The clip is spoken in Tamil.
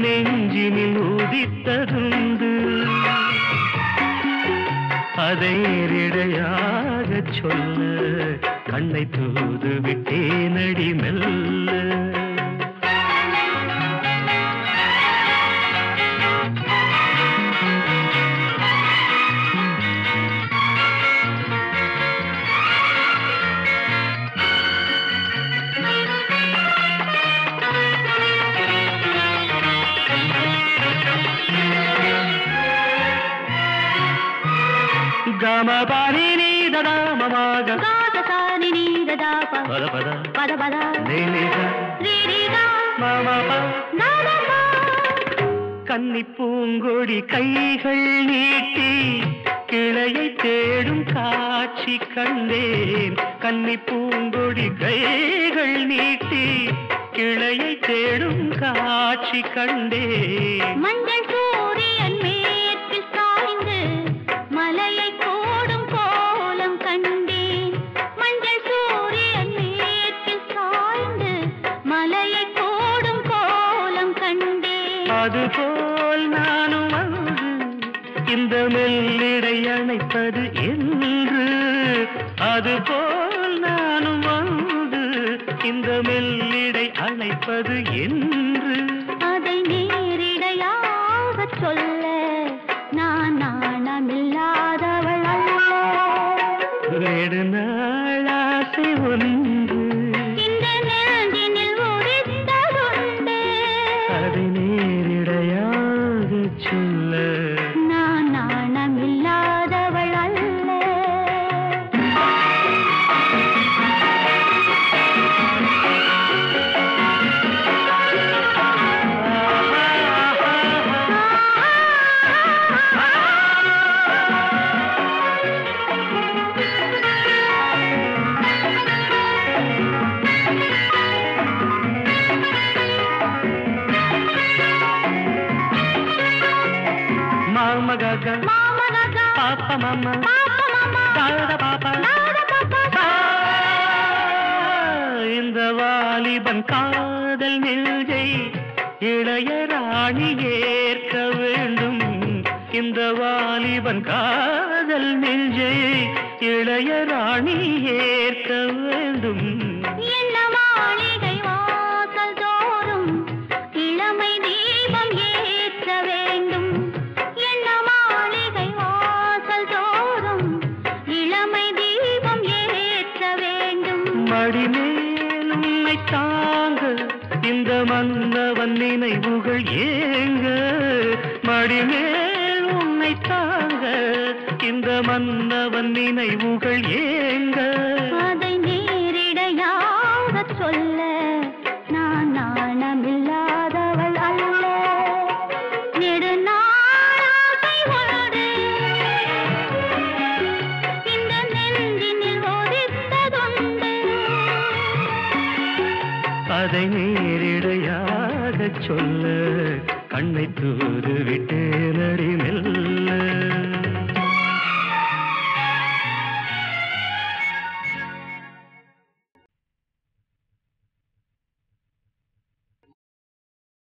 நெஞ்சினில் உதித்ததுண்டு அதை நேரிடையாக சொல்ல கண்ணை தூது விட்டேனடி மெல்ல Gama pani ni da da mama ga ga da sa ni da pa pa da ni ni da ri ri da mama pa na na pa கன்னி பூங்கொடி கைகள் நீட்டி கிளையை தேடும் காட்சி கண்டேன் கன்னி பூங்கொடி கைகள் நீட்டி கிளையை தேடும் காட்சி கண்டேன் மஞ்சள் சூரியன் மேற்கில் சாய்ந்து மலையை கோடும் கோலம் கண்டேன் மஞ்சள் சூரியன் மேற்கில் சாய்ந்து மலையை கோடும் கோலம் கண்டேன் அதுபோல் நானும் வந்து இந்த மெல்லிடை அணைப்பது என்று அதுபோல் நானும் வந்து இந்த மெல்லிடை அணைப்பது என்று அதை நேரிடையாக சொல்ல நான் நாணமில்லாதவள் அல்ல நெடுநாளாசை ஒன்று இந்த நெஞ்சினில் உதித்ததுண்டு அதை நேரிடையாக சொல்ல நான் நாணமில்லாதவள் அல்ல Mama gaga, papa mama, dada papa, இந்த வாலிபன் காதல் நெஞ்சை இளையராணி ஏற்க வேண்டும் இந்த வாலிபன் காதல் நெஞ்சை இளையராணி ஏற்க வேண்டும் என்ன மாளிகை வாசல் தோறும் இளமை தீபம் ஏற்ற வேண்டும் மடிமேல் உன்னை தாங்க இந்த மன்னவன் நினைவுகள் ஏங்க மடிமேல் உன்னை தாங்க இந்த மன்னவன் நினைவுகள் ஏங்க அதை நேரிடையாக சொல்ல நான் நாணமில்லாதவள் அல்ல நெடுநாளாசை ஒன்று இந்த நெஞ்சினில் உதித்ததுண்டு அதை நேரிடையாக சொல்ல கண்ணை தூது விட்டேனடி மெல்ல